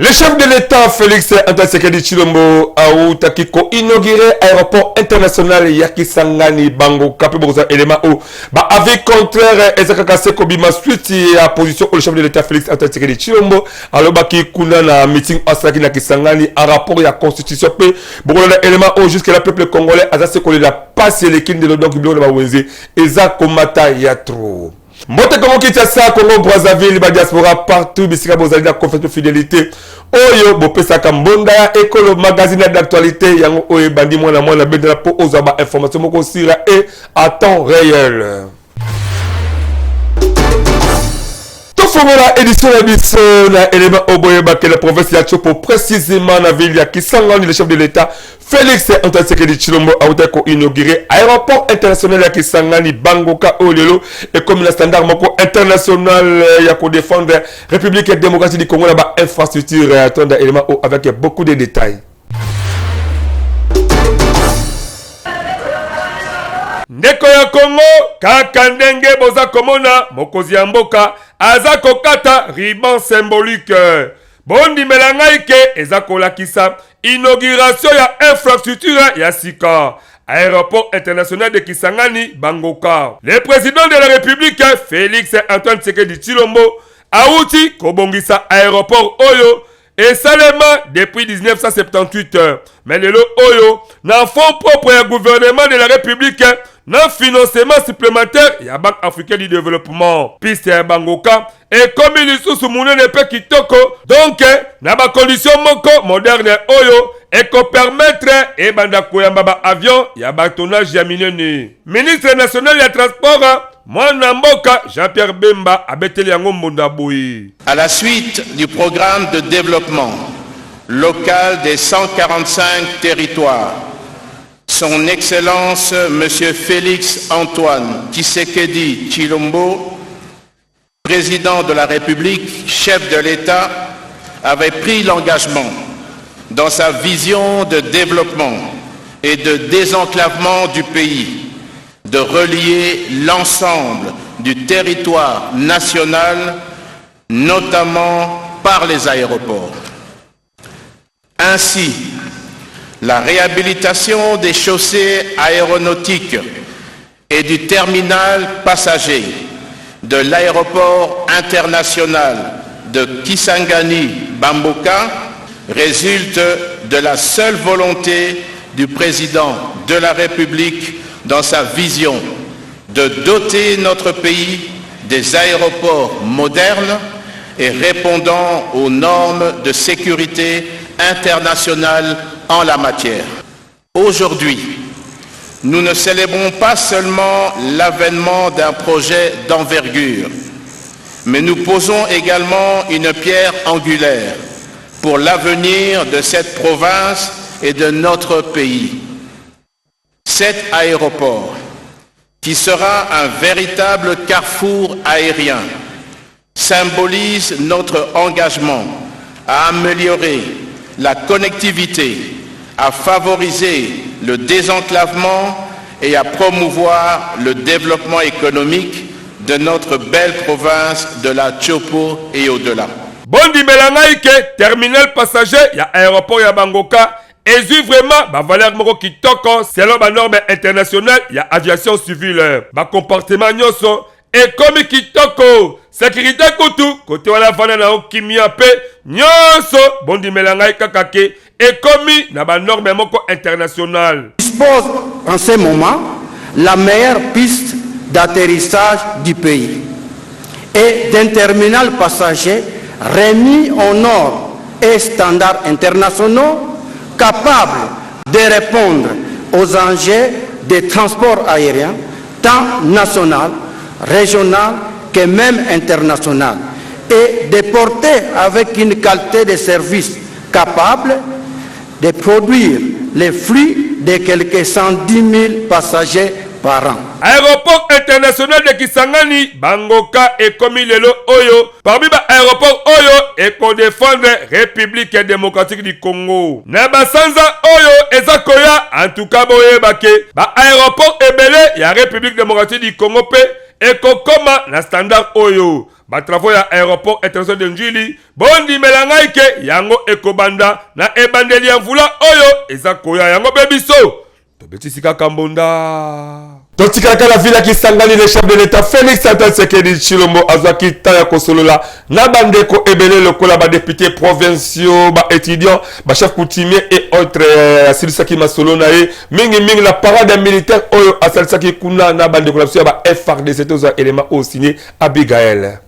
Le chef de l'État, Félix Antoine Tshisekedi Tshilombo, a Takiko inauguré l'aéroport international Yakisangani Bango Kapé Boza élément O. Avis contraire, Ezekaka Sekobima suite à position au chef de l'État, Félix Antoine Tshisekedi Tshilombo, alors Baki Kuna na meeting Asaki na Kisangani en rapport à la constitution P. Bourgola élément O jusqu'à la peuple congolais, Azase Kolé la passe et l'équipe de l'Odon Kiblo de Mawenze, Eza Komata Yatro. Mbote Congo Kinshasa, Congo Brazzaville, ba diaspora partout, bisika bozali na conférence de fidélité. Oyo bopesa kambonda ekolo magazine d'actualité yango oyo bandi mwana mwana bedela po ozaba information moko sira et à temps réel. La édition de biso na élément oboyeba que la province ya Chopo précisément na ville ya Kisangani, le chef de l'État Félix Antoine Tshisekedi Tshilombo a inauguré aéroport international ya Kisangani Bangoka Olelo et comme le standard moko international ya ko défendre République démocratique du Congo na ba infrastructure attendre élément avec beaucoup de détails. Ndeko ya Congo kaka ndenge boza komona mokozi ya mboka aza kokata riban symbolique bondi melangai ke eza kolakisa inauguration ya infrastructure ya sika aéroport international de Kisangani Bangoka. Le président de la République Félix Antoine Tshisekedi Tshilombo auti kobongisa aéroport oyo et seulement depuis 1978 mais le oyo na fonds propre ya gouvernement de la République na financement supplémentaire ya Banque africaine du développement piste ya Bangoka et comme lisusu munene pe kitoko donc na ba condition moko moderne oyo et ko permettre e banda koyamba ba avion ya batonnage ya minene. Ministre national ya transport Mwana Mboka Jean-Pierre Bemba abeteli yango mbonda boyi. À la suite du programme de développement local des 145 territoires, son Excellence Monsieur Félix Antoine Tshisekedi Tshilombo, président de la République, chef de l'État, avait pris l'engagement dans sa vision de développement et de désenclavement du pays de relier l'ensemble du territoire national, notamment par les aéroports. Ainsi, la réhabilitation des chaussées aéronautiques et du terminal passager de l'aéroport international de Kisangani Bangoka résulte de la seule volonté du président de la République dans sa vision de doter notre pays des aéroports modernes et répondant aux normes de sécurité internationale en la matière. Aujourd'hui, nous ne célébrons pas seulement l'avènement d'un projet d'envergure, mais nous posons également une pierre angulaire pour l'avenir de cette province et de notre pays. Cet aéroport, qui sera un véritable carrefour aérien, symbolise notre engagement à améliorer la connectivité, à favoriser le désenclavement et à promouvoir le développement économique de notre belle province de la Chopo et au-delà. Bondi Melangaïke, terminal passager, ya aéroport ya Bangoka, et vraiment, valeur moko kitoko, selon la norme internationale, ya aviation civile. Comportement nyoso, et comme kitoko, sécurité kutu, côté wala vana na okimia pe, nyoso, bondi melangai kakake, et comme na norme moko internationale. Dispose en ce moment la meilleure piste d'atterrissage du pays et d'un terminal passager remis aux normes et standards internationaux capable de répondre aux enjeux des transports aériens, tant national, régional que même international, et de porter avec une qualité de service capable de produire les flux de quelques 110 000 passagers par an. Aéroport international de Kisangani Bangoka et comme lelo oyo parmi ba aéroport oyo et qu'on défendre République démocratique du Congo na basanza oyo ezakoya en tout cas boyeba ke ba aéroport ebele ya République démocratique du Congo pe et kokoma na standard oyo batravo ya aéroport international de Njili bondimela ngai ke yango ekobanda na ebandeli ya mvula oyo eza koya yango bebiso tobetisi kaka mbonda. Totikalaka la ville ya Kisangani, le chef de l'État Félix Antoine Tshisekedi Tshilombo azwaki taya kosolola na bandeko ebele lokola ba députés provinciaux, ba étudiants, ba chef coutumier et autres asilisaki masolo na ye mingi la parade militaire oyo asalisaki kuna na bandeko la ba FRDC toza élément au signé Abigail.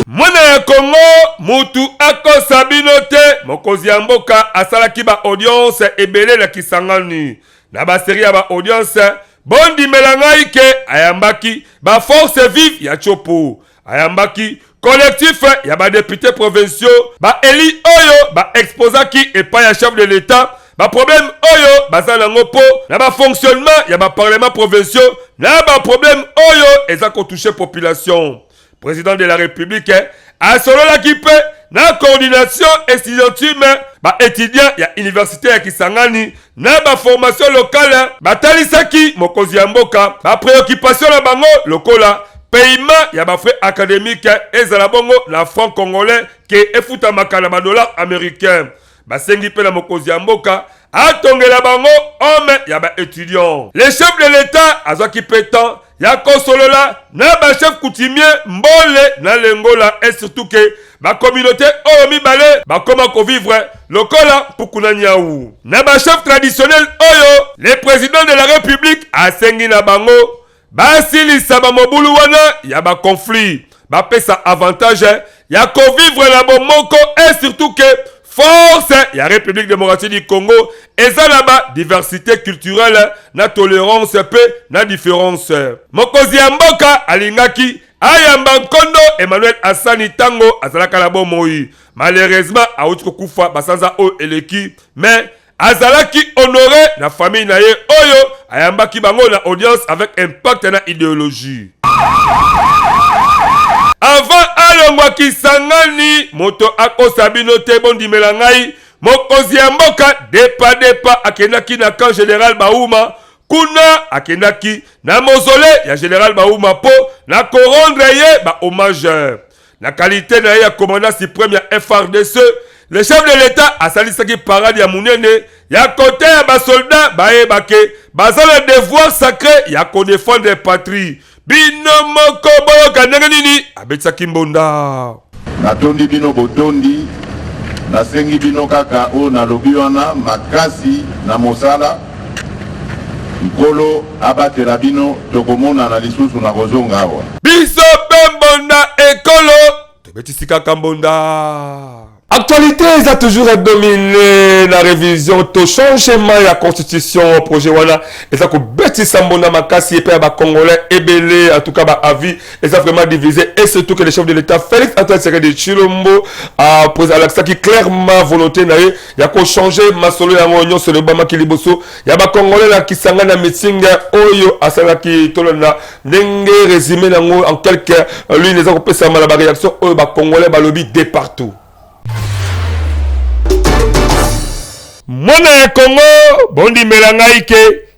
Mwana ya Congo mutu akosa bino te mokozi ya mboka asalaki ba audience ebele na Kisangani na ba série ya ba audience bondimela ngai ke ayambaki ba force vive ya Chopo ayambaki collectif ya ba députés provinciaux ba eli oyo ba exposaki epai ya chef de l'État ba problème oyo bazala ngopo na ba fonctionnement ya ba parlement provinciaux na ba problème oyo eza ko toucher population. Président de la République a solo la kipe na coordination estudiantine ba étudiant ya université ya Kisangani na ba formation locale batalisaki mokozi ya mboka ba préoccupation na bango lokola paiement ya ba frais académique ezala bongo na franc congolais ke efuta makala ba dollars américains basengi pe na mokozi ya mboka atongela bango homme ya ba étudiant. Les chefs de l'État azaki pétant ya kosolola na ba chef coutumier mbole na lengola et surtout que ba communauté oyo mibale ba koma ko vivre lokola pukuna nyawu na ba chef traditionnel oyo le président de la République asengi na bango basilisa ba mobulu wana ya ba conflit ba pesa avantage ya ko vivre na bomoko et surtout que force ya République démocratique du Congo eza na ba diversité culturelle na tolérance pe na différence. Mokozi ya mboka alingaki ayamba nkondo Emmanuel Asani tango azalaka na bomoi. Malheureusement auti kokufa basanza o eleki mais azalaki honoré na famille na ye oyo ayambaki bango na audience avec impact na idéologie. Avant alongwa Kisangani moto akosa bino te bondimela ngai mokozi ya mboka depa akendaki na camp général Baouma kuna akendaki na mausolée ya général Baouma po na korondre ye ba hommage na qualité na ya commandant suprême ya FRDC. Le chef de l'État asalisaki parade ya munene ya côté ya ba soldat baebake bazala devoir sacré ya ko défendre patrie. Bino moko boyoka ndenge nini abetsaki mbonda natondi bino botondi nasengi bino kaka o nalobi wana makasi na mosala nkolo abatela bino tokomona na lisusu na kozonga awa biso pe mbonda ekolo tobetisi kaka mbonda. Actualité a toujours dominé la révision to changement la constitution projet voilà et ça ko beti sambona makasi et pe ba congolais ebele en tout cas ba avis et ça vraiment divisé et surtout que le chef de l'État Félix Antoine Tshisekedi Tshilombo a posé à qui clairement volonté na ya ko changer masolo ya ngonyo sur le bama kiliboso ya ba congolais la kisanga na meeting oyo asala ki tolona ndenge résumé nango en quelques lui les a kopesa mala ba réaction oyo ba congolais ba lobby de partout. Mwana ya Congo bondi melanga ike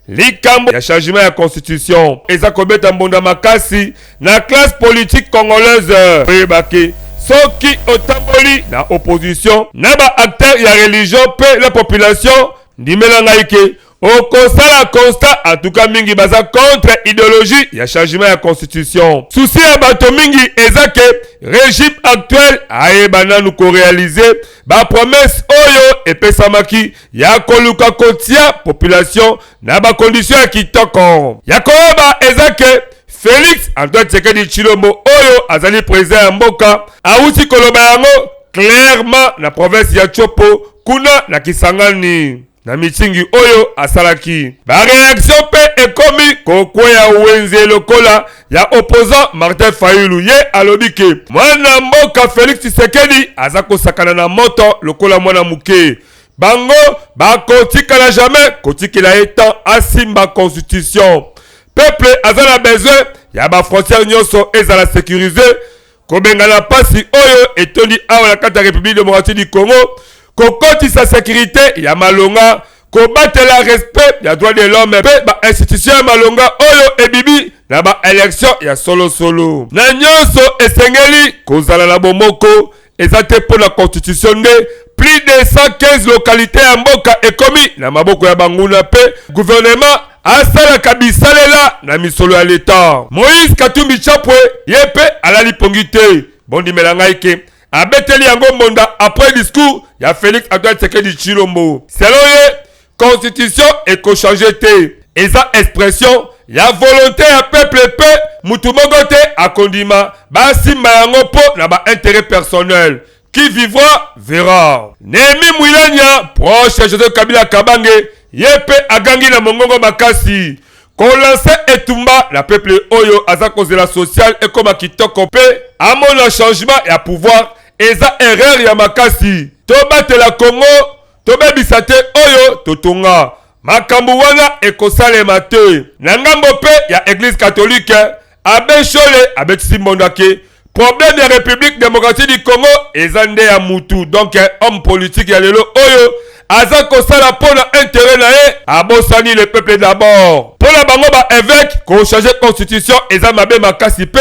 likambo ya changement ya constitution eza kobeta mbonda makasi na classe politique congolaise pebaki soki otamboli na opposition na ba acteur ya religion pe la population ndimelanga ike okosala constat en tout cas mingi baza contre idéologie ya changement ya constitution. Souci ya bato mingi ezake régime actuel ayeba nanu ko réaliser ba promesse oyo epesamaki ya koluka kotia population na ba condition ya kitoko. Ya koyoba ezake Félix Antoine Tshisekedi Tshilombo oyo azali président ya mboka auti koloba yango clairement na province ya Chopo kuna na Kisangani. Na mitingi oyo asalaki ba réaction pe ekomi kokwea wenze lokola ya opposant Martin Fayulu ye alobike mwana mboka Félix Tshisekedi aza kosakana na moto lokola mwana muke bango bakotikala jamais kotikela etant asimba constitution peuple aza na besoin ya ba frontière nyonso ezala sécurisé kobengana pasi oyo etondi awa na kati ya République démocratique du Congo kokoti sa sécurité ya malonga kobatela respect ya droit de l'homme pe ba institution ya malonga oyo ebibi na ba élection ya solo solo. Na nyonso esengeli kozala na bomoko eza te po na constitution nde plus de 115 localités ya mboka ekomi na maboko ya banguna pe gouvernement asalaka bisalela na misolo ya leta. Moïse Katumbi Chapwe ye pe alali pongi te. Bondimela ngai ke abeteli yango mbonda après discours ya Félix Antoine Tshisekedi Tshilombo. Selon ye, constitution ekochange te. Eza expression ya volonté ya peuple pe mutu moko te akondima basimba yango po na ba intérêt personnel. Qui vivra verra. Nemi Mwilanya proche ya Joseph Kabila Kabange yepe agangi na mongongo makasi kolanse etumba na peuple oyo aza kozela social ekoma kitoko pe amona changement ya pouvoir eza erreur ya makasi tobatela Congo tobebisa te oyo totonga makambo wana ekosalema te na ngambo pe ya église catholique abe Shole abetisi mbondake problème ya République démocratique du Congo eza nde ya mutu donc homme politique ya lelo oyo aza kosala pona intérêt na ye abosani le peuple d'abord pona bango ba évêque ko changer constitution eza mabe makasi pe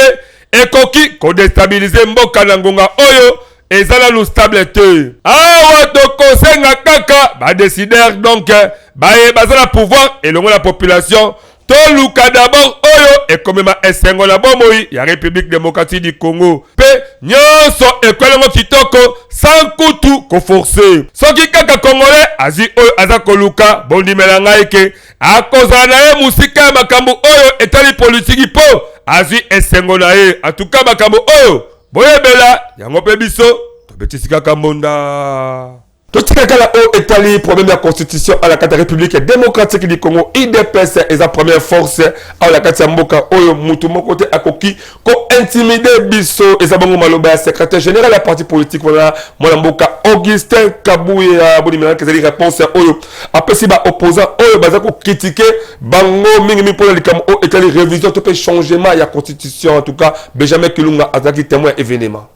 ekoki ko déstabiliser mboka na ngonga oyo ezala lu stable te awa tokosenga kaka ba décideur donc baye bazala pouvoir elongo la population toluka d'abord oyo ekomema esengo na bomoi ya République démocratique du Congo pe nyonso ekwelongo kitoko sans kutu ko forcer soki kaka congolais azi oyo aza koluka bondimela ngai ke akozala na ye musika ya makambo oyo etali politiki po azwi esengo na ye atuka makambo oyo boyebela yango pe biso tobetisi kaka mbonda. Totika kala o etali problème ya constitution à la carte république démocratique du Congo IDPS est la première force à la carte mboka oyo mutu moko te akoki ko intimider biso eza bongo maloba ya secrétaire général ya parti politique voilà mwana mboka Augustin Kabuya bonimela kezali réponse oyo apesi ba opposant oyo baza ko critiquer bango mingi mi pour likam o etali révision to pe changement ya constitution en tout cas Benjamin Kilunga azaki témoin événement.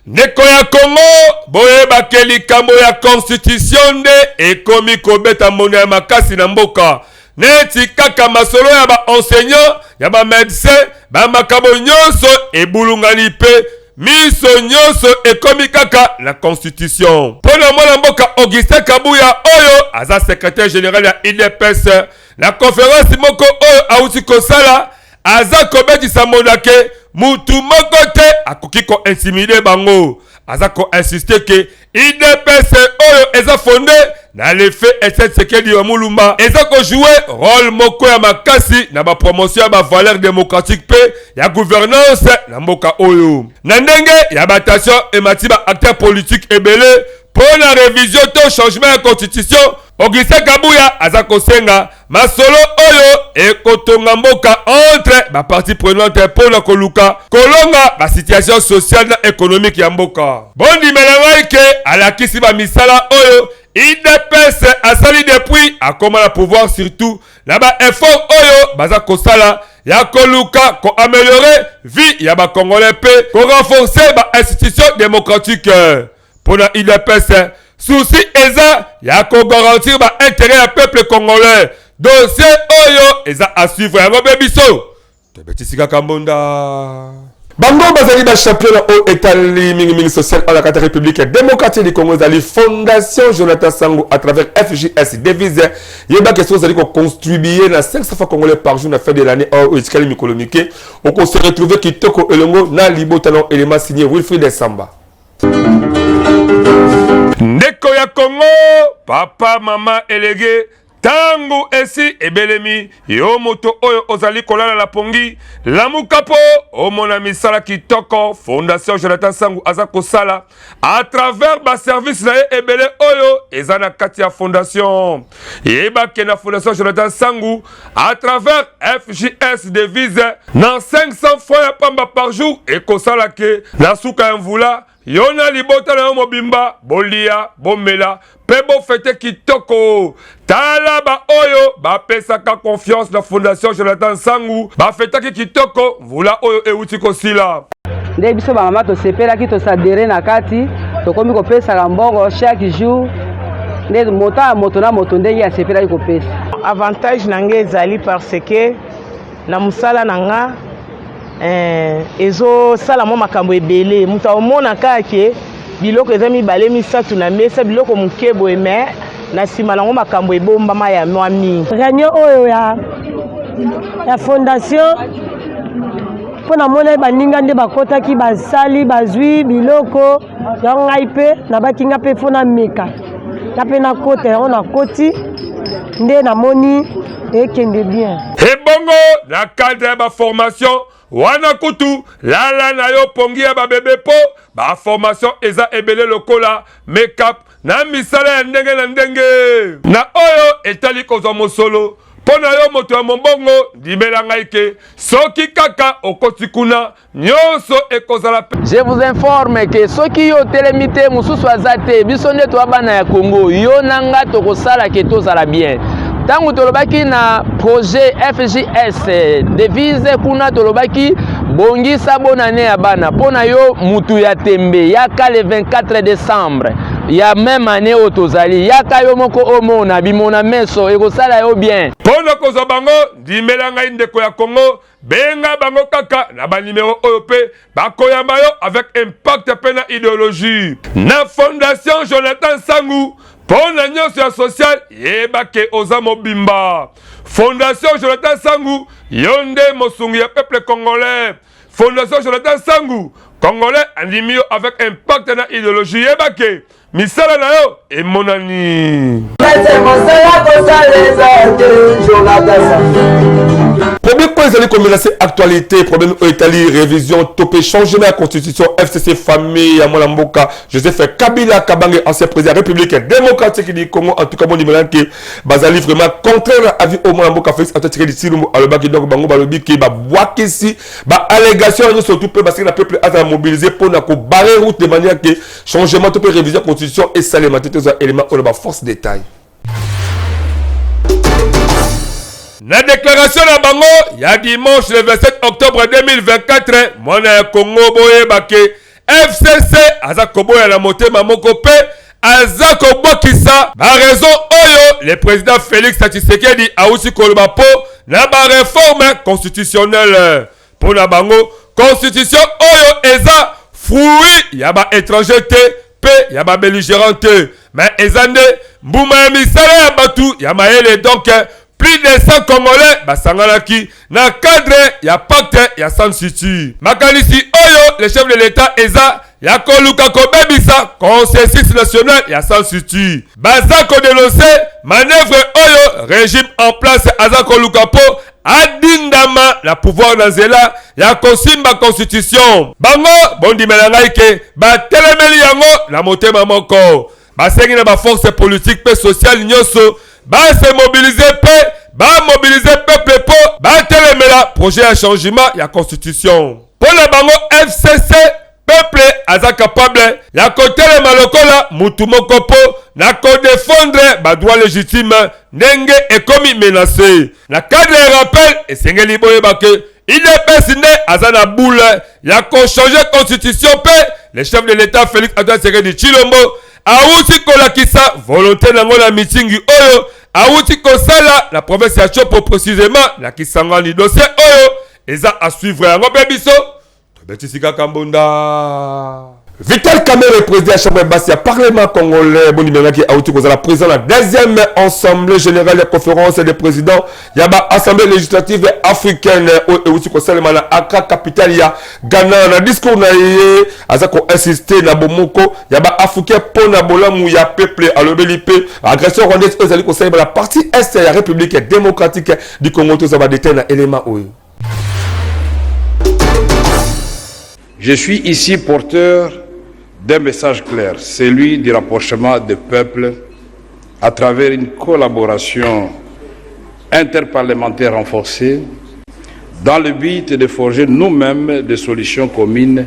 Ndeko ya Congo boyeba ke likambo ya constitution nde ekomi kobeta mbongo ya makasi na mboka neti kaka masolo ya ba enseignant ya ba médecin ba makambo nyonso ebulungani pe miso nyonso ekomi kaka na constitution pona mwana mboka Augustin Kabuya oyo aza secrétaire général ya IDPS na conférence moko oyo auti kosala aza kobetisa mbondake mutu moko te akoki ko intimider bango aza ko insister ke IDPS oyo eza fondé na l'effet Tshisekedi wa Mulumba eza ko jouer rôle moko ya makasi na ba promotion ya ba valeur démocratique pe ya gouvernance na mboka oyo na ndenge ya batation ematiba acteur politique ebele pour la révision to changement ya constitution Augustin Kabuya aza kosenga masolo oyo ekotonga mboka entre ba parti prenante pour la koluka kolonga ba situation sociale na économique ya mboka bondi melangai ke alakisi ba misala oyo IDPS asali depuis akoma la pouvoir surtout na ba effort oyo baza kosala ya koluka ko améliorer vie ya ba congolais pe ko renforcer ba institution démocratique pour la IDPS souci eza ya ko garantir ba intérêt ya peuple congolais dossier oyo eza à suivre yango bebiso tobetisi kaka mbonda bango bazali ba champion au etali mingi social à la carte république démocratique du Congo zali fondation Jonathan Sango à travers FJS devise yeba question zali ko contribuer na 500 fois congolais par jour na fin de l'année au iskali mikolomike on se retrouver kitoko elongo na libotano élément signé Wilfried Samba. Ndeko ya Congo papa mama elege tangu esi ebelemi yo moto oyo ozali kolala la pongi lamuka po omona misala kitoko fondation Jonathan Sango aza kosala à travers ba service na ebele oyo eza na kati ya fondation yeba ke na fondation Jonathan Sango à travers FJS devise na 500 fois ya pamba par jour et kosala ke na suka mvula yona libota na mobimba bolia bomela pebo fete kitoko tala ba oyo ba pesaka confiance na fondation Jonathan Sango ba fete kitoko vula oyo euti kosila nde biso ba mama to sepela ki to sadere na kati to komi ko pesa ka mbongo chaque jour nde moto na moto ndenge asepelaki kopesa. Avantage nange ezali parce que na musala nanga ezosala mwa makambo ebele moto omona kaka biloko eza mibale misatu na mesa biloko moke boye me na nsima nango makambo ebombama ya mwa mingi. Réunion oyo ya fondation mpo namona baninga nde bakotaki basali bazwi biloko yango ngai mpe nabakinga mpe mpo nameka na mpe nakota yango nakoti nde namoni ekende bien. Ebongo na cadre ya baformation wana kutu lala na yo pongi ya babebe po baformation eza ebele lokola make-up na misala ya ndenge na ndenge na oyo etali kozwa mosolo mpo na yo moto ya mombongo ndimela ngai ke soki kaka okoti kuna nyonso ekozala. Je vous informe que soki yo telemi te mosusu aza te biso nde toya bana ya Congo yo na nga tokosala ke tozala bien. Tangu tolobaki na projet FJS devise kuna tolobaki bongisa bonane ya bana pona yo mutu ya tembe yaka le 24 décembre ya même année otozali yaka yo moko omona bimona meso ekosala yo bien. Pona kozwa bango ndimela ngai ndeko ya Congo benga bango kaka na ba numéro oyo pe bakoyamba yo avec impact pe na idéologie na fondation Jonathan Sangu. Pona nyonso ya social yebake oza mobimba. Fondation Jonathan Sangu yonde mosungi ya peuple congolais. Fondation Jonathan Sangu congolais andimi yo avec impact na idéologie yebake misala na yo emonani. Problème quoi ils allaient menacer actualité, problème Italie, révision, topé, changement de la constitution, FCC famille, à Mboka, Joseph Kabila Kabange, ancien président république démocratique du Congo, en tout cas mon numéro qui bazali vraiment contraire à vie au Mboka Félix Antoine Tshisekedi à le baki donc bango balobi qui ba boakisi ba allégation surtout parce que le peuple a mobilisé pour na ko barrer route de manière que changement topé révision constitution et ça les matériaux éléments on ba force détail. La déclaration de bango, il y a dimanche le 27 octobre 2024, mwana Congo boye bake FCC azako boya la motema moko pe azako bokisa ba raison oyo le président Félix Tshisekedi a aussi koloba po na ba réforme constitutionnelle pour la bango constitution oyo eza fruit ya ba étranger te pe ya ba belligérant te mais ezande mbuma ya misala ya batu ya maele donc plus de 100 Congolais basangalaki na cadre ya pacte ya San City. Makanisi oyo le chef de l'État eza ya koluka kobebisa consensus national ya San City. Baza ko dénoncer manœuvre oyo régime en place aza koluka po adindama na pouvoir na nzela ya kosimba constitution. Bango bondimela ngai ke batelemeli yango na motema moko. Basengi na ba force politique pe sociale nyonso ba se mobiliser pe ba mobiliser peuple po ba telemela projet ya changement ya constitution pour la bango FCC peuple aza capable ya kotelema lokola mutu moko po na ko défendre ba droit légitime ndenge ekomi menacé na cadre ya rappel esengeli boye bake IDPS ne aza na boule ya ko changer constitution pe le chef de l'État Félix Antoine Tshisekedi Tshilombo auti kolakisa volonté nango na mitingi oyo auti kosala la province ya Chopo précisément la kisangani dossier oyo eza à suivre yango pe biso tobetisika kambonda. Vital Kamerhe, président de la Chambre basse du Parlement congolais, bon numéro qui a outi la président de la deuxième assemblée générale de conférence des présidents, il y a l'Assemblée législative africaine, et aussi que c'est la Accra capitale, il y a Ghana, dans le discours, il y a insisté na Bomoko, il y a Africain Pona Bolam où il y a peuple à l'obélipé, agression rwandaise, il y a la partie est de la République démocratique du Congo, tout ça va détenir un élément. Je suis ici porteur d'un message clair, celui du rapprochement des peuples à travers une collaboration interparlementaire renforcée dans le but de forger nous-mêmes des solutions communes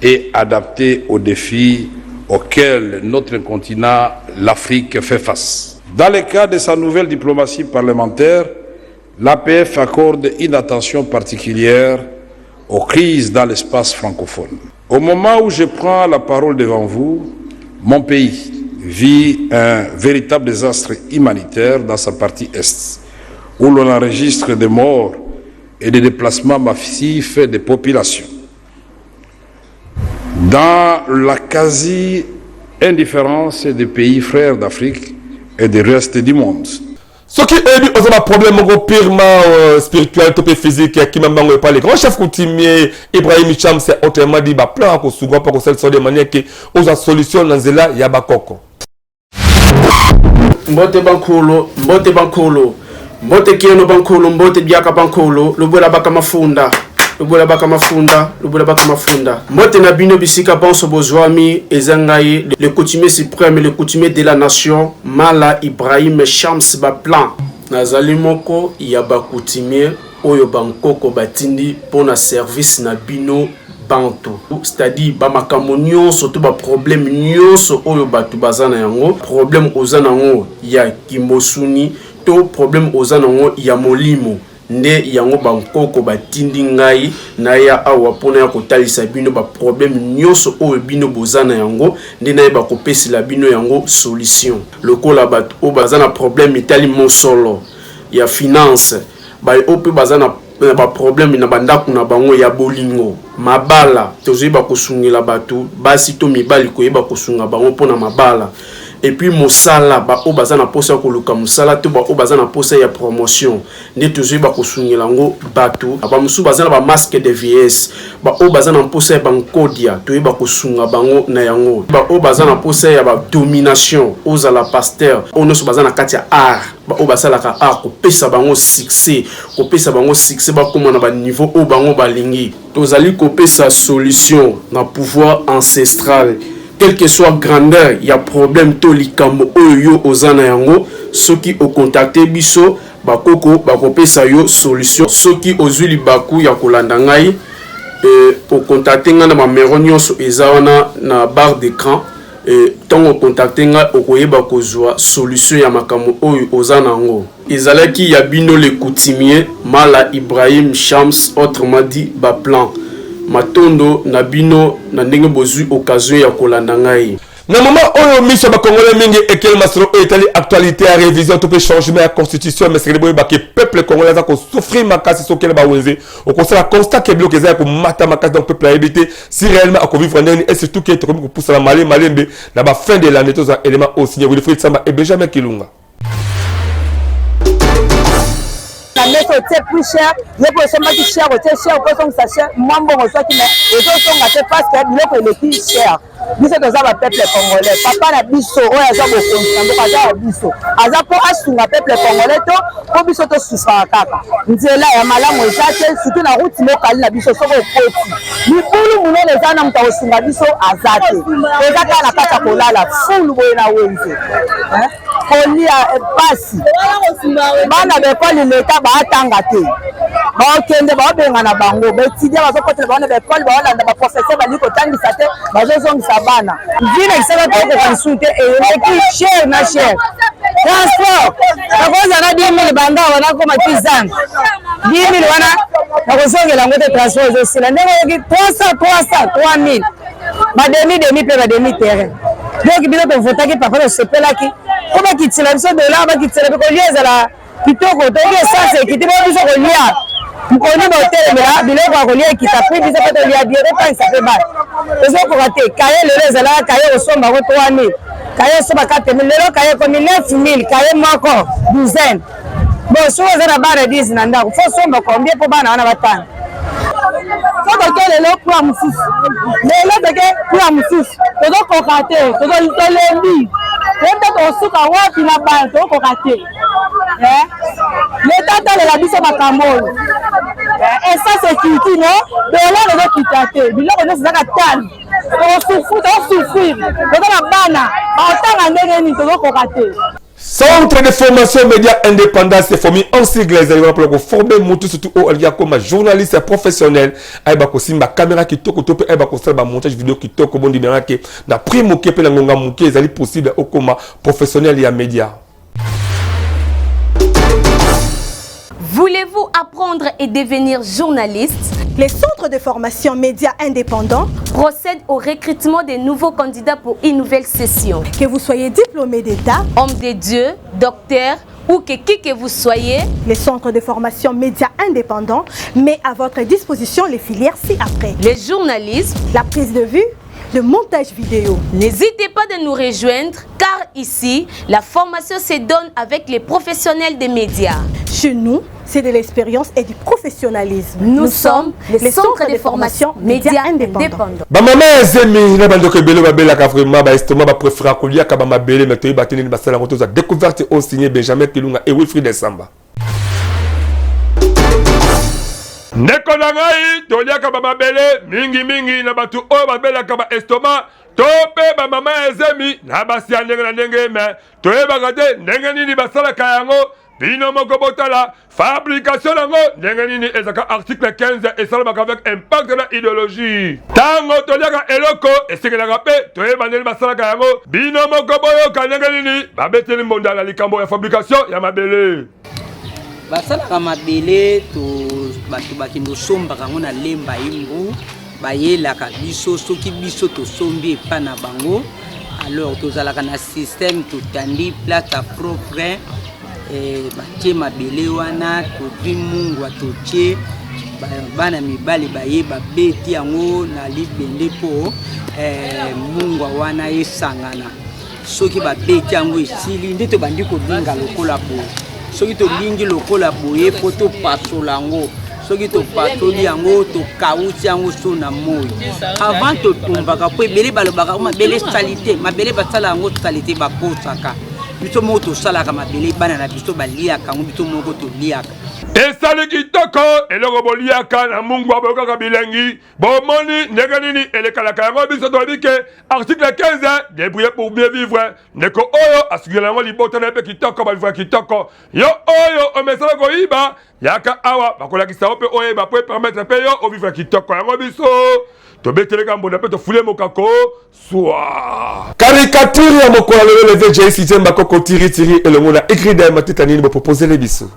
et adaptées aux défis auxquels notre continent, l'Afrique, fait face. Dans le cadre de sa nouvelle diplomatie parlementaire, l'APF accorde une attention particulière aux crises dans l'espace francophone. Au moment où je prends la parole devant vous, mon pays vit un véritable désastre humanitaire dans sa partie est, où l'on enregistre des morts et des déplacements massifs des populations. Dans la quasi-indifférence des pays frères d'Afrique et du reste du monde. Ce qui est un problème purement spirituel, physique, qui m'a pas les grands chefs coutumiers, Ibrahim Cham, c'est autrement dit, plan à Kosovo, pour que ça soit de manière que, aux solutions dans Zela, Yabakoko. Mbote bankolo, mbote bankolo, mbote kieno bankolo, mbote biaka bankolo, lubola baka mafunda. Lubola baka mafunda, lubola baka mafunda. Mbote na bino bisika banso bozwami ezangaye le coutumier suprême, le coutumier de la nation, Mala Ibrahim Shams Baplan. Nazali moko ya ba coutumier oyo bankoko batindi pona service na bino bantu. C'est-à-dire ba makambo nyonso to ba problème nyonso oyo batu bazana yango, problème ozana yango ya kimosuni to problème ozana yango ya molimo. Nde yango bankoko batindi ngai na ya awa pona ya kotalisa bino ba problème nyonso oyo bino bozana yango nde na ba kopesi la bino yango solution. Lokola batu o bazana problème itali mosolo ya finance ba ope bazana ba problème na bandako na bango ya bolingo mabala tozo ba kosungela batu basi to mibali ko yeba kosunga bango pona mabala. Et puis mosala ba o bazana posa ko luka mosala to ba o bazana posa ya promotion ne toujours ba ko sungela ngo batu ba musu bazana ba masque de vieillesse ba o bazana posa ba nkodia to ba ko sunga bango na yango ba o bazana posa ya ba domination oza la pasteur ono so bazana kati ya art ba o basala ka art ko pesa bango succès ba koma na ba niveau o bango balingi tozali ko pesa solution na pouvoir ancestral. Quelle que soit grandeur, il y a problème to likambo oyo ozana yango soki o contacter biso bakoko bakopesa yo solution soki ozuli baku ya kolanda ngai o contacter nga na numéro nyonso ezawana na barre d'écran tant o contacter nga okoyeba kozwa solution ya makambo oyo ozana yango ezalaki ya bino le coutumier Mala Ibrahim Shams autrement dit Baplan matondo na bino na ndenge bozui occasion ya kolanda ngai na moment oyo mission ba congolais mingi ekel masro etali actualité à révision to pe changement à constitution mais c'est que le peuple congolais a ko souffrir makasi sokele ba wenze au conseil constat que bloqué za ko mata makasi donc peuple a habité si réellement à vivre ndeni et surtout que to ko poussa la malembe na ba fin de l'année to za élément au signé Wilfried Samba et Benjamin Kilunga. Mettre au plus cher, le poisson qui cher, au cher, au poisson qui cher, moins bon au qui mais les autres sont gâtés parce que le plus cher. Nous sommes dans un peuple congolais. Papa n'a biso, on a un bon constat, biso. Aza pour assumer peuple congolais, pour biso to souffrir kaka. Nous là ya malamu ezate surtout na route locale na biso soko koti. Ni pulu muno les ana mta osunga biso azate. Ezaka na kata kolala full boy na wenze. Kolia pasi. Bana bekoli leta ba atanga te. Ba okende ba obenga na bango. Ba étudier ba zokotela ba na bekoli ba olanda ba professeur ba liko tangisa te ba zozongisa bana. Vile kisema kwa consulter et qui cher na cher. Transport. Na kwanza na 10,000 banda wana koma kizana. 10,000 wana na kusongela ngote transport zo sila. Ndenge yoki 300 3,000. Ba demi pe ba demi terrain. Donc bilo to votaki papa no sepelaki. Koma kitila biso de là ba kitila ko lieza la kitoko to ke sasa kitibo biso ko lia. Mkoni ba hotel mera biloko ko lia kitapi biso ko lia dire pas ça fait mal. Ezo ko raté kaye le zala kaye osomba ko 3,000. Kaye soba 4,000 lelo kaye ko 9,000 kaye moko douzaine. Bon so zana bara 10 na ndako fo somba combien po bana wana batana. Faut que les locaux pour Moussous. Les locaux pour Moussous. Todo kokate, todo lembi. Peut-être on souka wapi na banque, todo kokate. L'état dans la biso makamolo. Et ça c'est qui non? De là on doit quitter. Biloko on s'aka tali. On souffrir. Todo na bana, on tanga ndenge ni todo kokate. Centre de formation média indépendant, c'est formé en sigle pour former mutu surtout au comme journaliste professionnel. Aiba ko simba caméra qui toko tope aiba ko sala montage vidéo qui toko bon numéro que na primo ke pe la ngonga muke ezali possible au comme professionnel et média. Voulez-vous apprendre et devenir journaliste? Les centres de formation médias indépendants procèdent au recrutement des nouveaux candidats pour une nouvelle session. Que vous soyez diplômé d'État, homme de Dieu, docteur ou qui que vous soyez, les centres de formation médias indépendants mettent à votre disposition les filières ci-après. Les journalistes, la prise de vue, le montage vidéo. N'hésitez pas de nous rejoindre car ici, la formation se donne avec les professionnels des médias. Chez nous, c'est de l'expérience et du professionnalisme. Nous sommes les centres de formation médias indépendants. Ba maman ezemi na bando ke belo babela ka vraiment ba estomac ba préféra kolia ka ba mabele meto ba tenir ba sala ngoto za découverte au signé Benjamin Kilunga et Wilfried Samba. Ndeko na ngai toliaka ba mabele mingi na batu oyo babelaka ba estomac to pe ba mama ezemi na basi ya ndenge na ndenge me toyebaka te ndenge nini basalaka yango bino moko botala fabrication yango ndenge nini ezaka article 15 esalamaka avec impact na idéologie tango toliaka eloko esekelaka pe toyeba ndenge basalaka yango bino moko boyoka ndenge nini babeteli mbonda na likambo ya fabrication ya mabele basalaka mabele to bato bakindo sombaka yango na lemba yimbu bayelaka biso soki biso tosombi epa na bango alors tozalaka na système totandi place à propre batie mabele wana totwi mungwa totie bana mibale baye babeti yango na libende mpo mungwa wana esangana soki babeti yango esili nde tobandi kolinga lokola boye soki tolingi lokola boye po topasola yango soki topasoli yango tokauti yango so na moi avant totumbaka po ebele balobaka mabele salite mabele basala yango salite bakosaka biso moko tosalaka mabele bana na biso baliaka yango biso moko toliaka esali kitoko eloko boliaka na mungwa boyokaka bilengi bomoni ndenge nini elekalaka yango biso tolobi ke article 15 débrouiller pour bien vivre ndeko oyo asukila yango libota na ye mpe kitoko balivra kitoko yo oyo omesala koyiba yaka awa bakolakisa yo mpe oyeba po epermettre mpe yo ovivre kitoko yango biso tobeteleka mbonda mpe tofule mokako swa caricature ya mokolo lelo leve jesi mbakoko tiritiri elongo na écrit da matita nini bopropose biso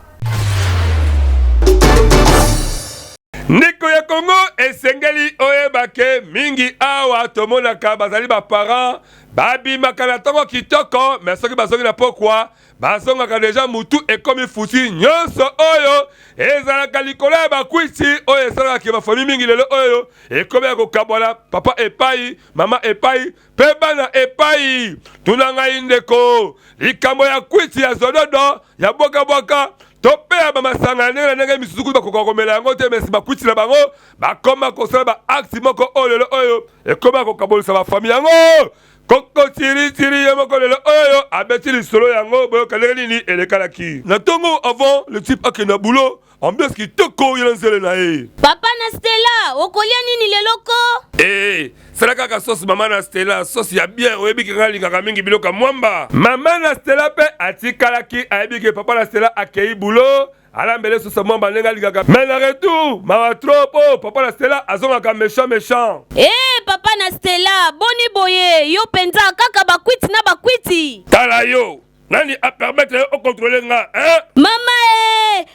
ndeko ya Congo esengeli oyebake mingi awa tomonaka bazali ba parents babimaka na ntongo kitoko mais soki bazongi na pokwa bazongaka deja mutu ekomi fusi nyonso oyo ezalaka likolo ya bakwisi oyo esalaka bafami mingi lelo oyo ekomi ya kokabwana papa epai mama epai mpe bana epai tuna ngai ndeko likambo ya kwisi ya zododo ya bwakabwaka tope ya bamasanga ndenge na ndenge misusu bakoka komela yango te mesi bakwiti na bango bakoma kosala baaksi moko oyo lelo oyo ekoma kokabolisa bafami yango koko tiritiri ye moko lelo oyo abeti lisolo yango boyoka ndenge nini elekalaki na ntongo avant le type akenda bulo ambiance kitoko yela nzele na ye papa na Stella okolia nini leloko sala kaka sauce mama na Stella sauce ya bien oyebiki nga lingaka mingi biloko mwamba mama na Stella pe atikalaki ayebiki papa na Stella akei bulo alambele susa mwamba ndenge alingaka mais na retour mawa trop papa na Stella azongaka méchant papa na Stella boni boye yo penza kaka bakwiti na bakwiti tala yo nani a permettre au contrôler nga mama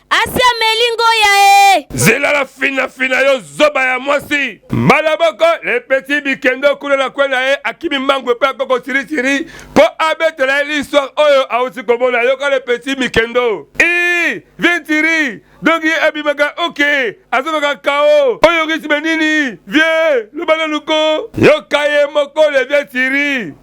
asia melingo ya zela la fina yo zoba ya mwasi malaboko le petit bikendo kuna na kwena akimi mangwe pe koko tiritiri po abetela l'histoire oyo auti komona yo ka le petit mikendo viens tiri donc abimaka ok azobaka kao oyo ritme nini viens lubana luko yo kaye moko le viens tiri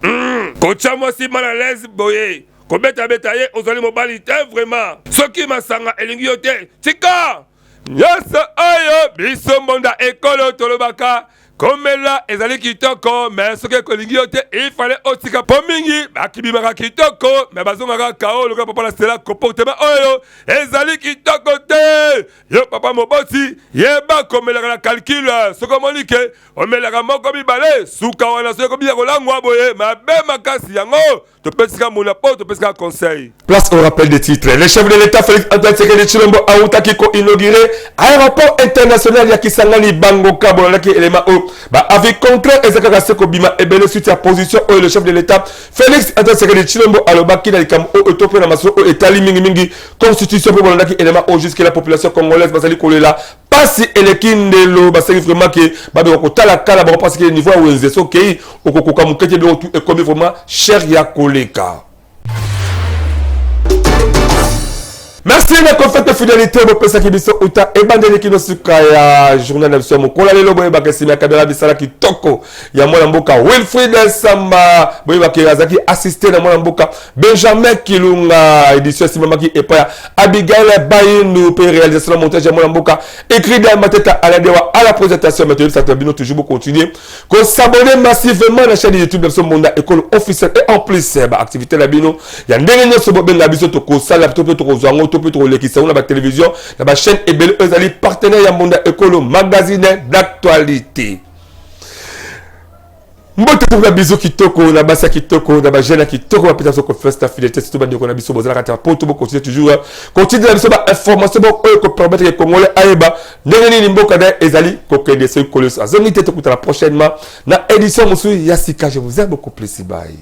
kocha mwasi mana l'aise boye kobeta ye ozali mobali te vraiment soki masanga elingi yo te tika nyonso oyo biso mbonda ekolo tolobaka komela ezali kitoko mais soki ekolingi yo te ifale otika po mingi bakibimaka kitoko mais bazongaka kao lokola papa na Stella comportement oyo ezali kitoko te yo papa moboti yeba komelaka na calcul soki omoni ke omelaka moko mibale suka wana soki ekobia kolangwa boye mabe makasi yango tu peux se faire mon apport, tu peux se faire conseil. Place au rappel des titres. Le chef de l'État Félix Antoine Tshisekedi Tshilombo Aoutaki ko inauguré aéroport international ya Kisangani Bango Kabo laki élément o ba avec contrat ezaka seko bima ebele suite à position o le chef de l'État Félix Antoine Tshisekedi Tshilombo alobaki na likam o etopé na maso o etali mingi constitution pour laki élément o jusqu'à la population congolaise basali kolela pasi elekindelo basali vraiment que babe ko tala kala ba parce que niveau où nzeso kei okokoka mukete de tout et comme vraiment cher ya koleka. Merci de votre fidélité au pesa kibiso uta ebandeli kino suka ya journal na mon kola lelo boye bakesima kabela bisala kitoko ya mwana mboka Wilfried Samba boye bakazaki assisté na mwana mboka Benjamin Kilunga édition simamaki epa Abigail Bayinu pour réalisation montage ya mwana mboka écrit dans Mateta à la présentation maintenant ça termine toujours continuer qu'on s'abonner massivement à la chaîne YouTube de Monda école officielle et en plus activité la bino ya ndenge nyoso bobe na biso to ko sala to to ko zwango to peut le qui sont la télévision la chaîne et belle ezali partenaire ya Monda Écolo magazine d'actualité. Mbote pour la biso kitoko na basa kitoko na ba jeune kitoko ba pita ko festa fidélité surtout ba ndeko na biso bozala kata pour to continuer toujours continue la biso ba information ba ko permettre que congolais aeba ndenge ni mboka da ezali ko kende ce colos azongi tete kutala prochainement na édition musu ya sika je vous aime beaucoup plus bye.